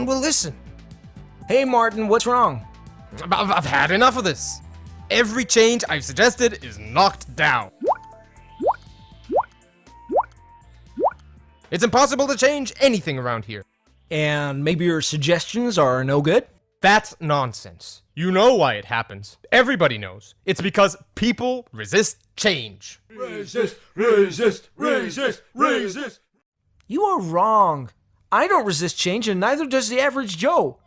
one will listen. Hey Martin, what's wrong? I've had enough of this. Every change I've suggested is knocked down. It's impossible to change anything around here. And maybe your suggestions are no good? That's nonsense. You know why it happens. Everybody knows. It's because people resist change. Resist, resist, resist, resist. You are wrong. I don't resist change, and neither does the average Joe.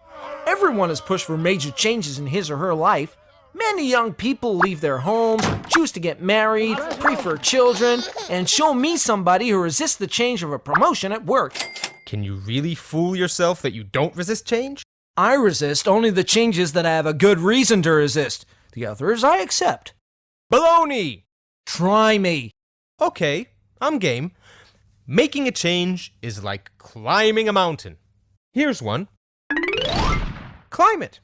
Everyone is pushed for major changes in his or her life. Many young people leave their homes, choose to get married, prefer children, and show me somebody who resists the change of a promotion at work. Can you really fool yourself that you don't resist change? I resist only the changes that I have a good reason to resist. The others I accept. Baloney! Try me. Okay, I'm game. Making a change is like climbing a mountain. Here's one. Climb it.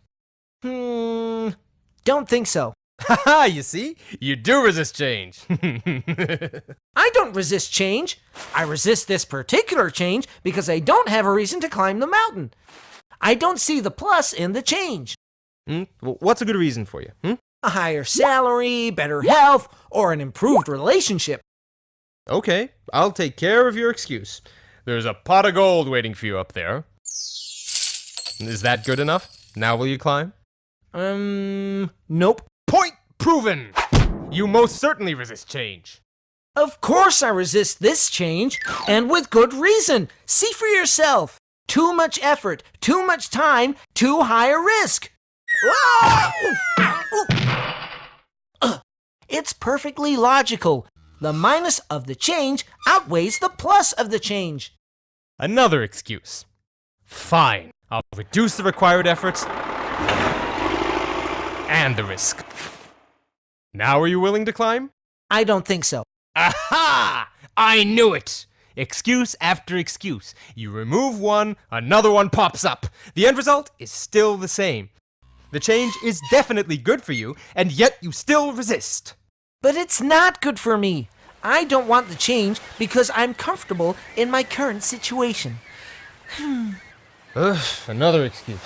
Don't think so. Haha, you see? You do resist change. I don't resist change. I resist this particular change because I don't have a reason to climb the mountain. I don't see the plus in the change. Well, what's a good reason for you? A higher salary, better health, or an improved relationship. Okay, I'll take care of your excuse. There's a pot of gold waiting for you up there. Is that good enough? Now will you climb? Nope. Point proven! You most certainly resist change. Of course I resist this change, and with good reason. See for yourself. Too much effort, too much time, too high a risk. It's perfectly logical. The minus of the change outweighs the plus of the change. Another excuse. Fine, I'll reduce the required efforts and the risk. Now are you willing to climb? I don't think so. Aha! I knew it! Excuse after excuse. You remove one, another one pops up. The end result is still the same. The change is definitely good for you, and yet you still resist. But it's not good for me. I don't want the change because I'm comfortable in my current situation. Another excuse.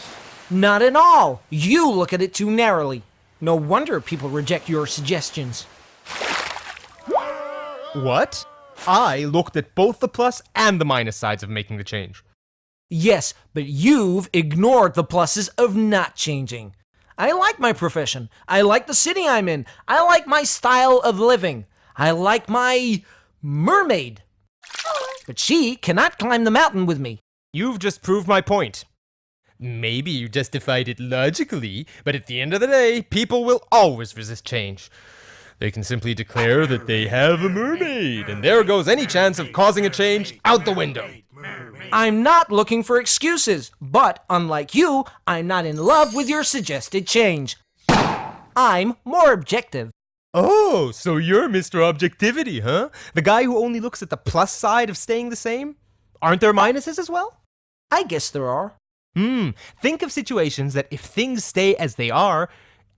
Not at all. You look at it too narrowly. No wonder people reject your suggestions. What? I looked at both the plus and the minus sides of making the change. Yes, but you've ignored the pluses of not changing. I like my profession. I like the city I'm in. I like my style of living. I like my mermaid. But she cannot climb the mountain with me. You've just proved my point. Maybe you justified it logically, but at the end of the day, people will always resist change. They can simply declare that they have a mermaid, and there goes any chance of causing a change out the window. I'm not looking for excuses, but unlike you, I'm not in love with your suggested change. I'm more objective. Oh, so you're Mr. Objectivity, huh? The guy who only looks at the plus side of staying the same? Aren't there minuses as well? I guess there are. Think of situations that if things stay as they are,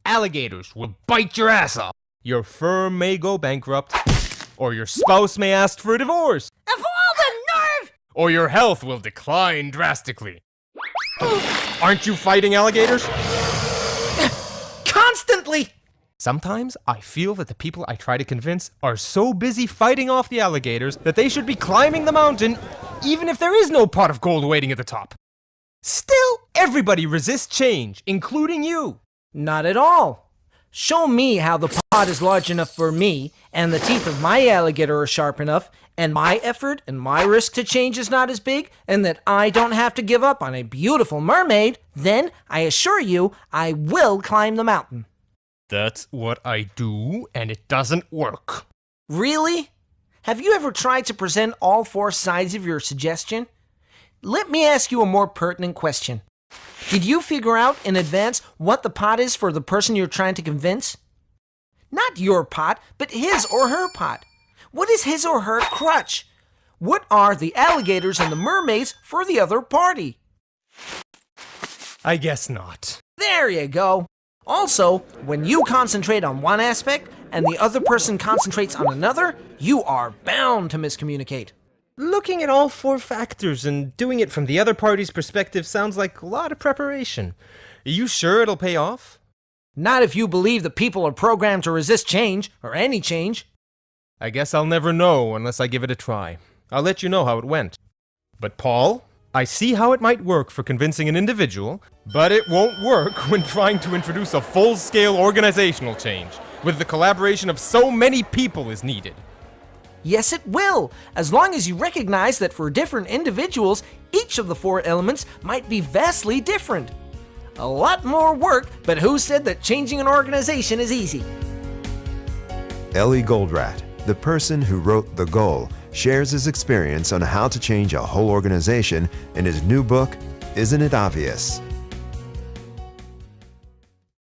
alligators will bite your ass off. Your firm may go bankrupt, or your spouse may ask for a divorce. Of all the nerve! Or your health will decline drastically. Aren't you fighting alligators? Constantly! Sometimes I feel that the people I try to convince are so busy fighting off the alligators that they should be climbing the mountain even if there is no pot of gold waiting at the top. Still, everybody resists change, including you. Not at all. Show me how the pot is large enough for me, and the teeth of my alligator are sharp enough, and my effort and my risk to change is not as big, and that I don't have to give up on a beautiful mermaid, then, I assure you, I will climb the mountain. That's what I do, and it doesn't work. Really? Have you ever tried to present all four sides of your suggestion? Let me ask you a more pertinent question. Did you figure out in advance what the pot is for the person you're trying to convince? Not your pot, but his or her pot. What is his or her crutch? What are the alligators and the mermaids for the other party? I guess not. There you go. Also, when you concentrate on one aspect and the other person concentrates on another, you are bound to miscommunicate. Looking at all four factors and doing it from the other party's perspective sounds like a lot of preparation. Are you sure it'll pay off? Not if you believe that people are programmed to resist change, or any change. I guess I'll never know unless I give it a try. I'll let you know how it went. But Paul, I see how it might work for convincing an individual, but it won't work when trying to introduce a full-scale organizational change, with the collaboration of so many people is needed. Yes, it will, as long as you recognize that for different individuals, each of the four elements might be vastly different. A lot more work, but who said that changing an organization is easy? Ellie Goldratt, the person who wrote The Goal, shares his experience on how to change a whole organization in his new book, Isn't It Obvious?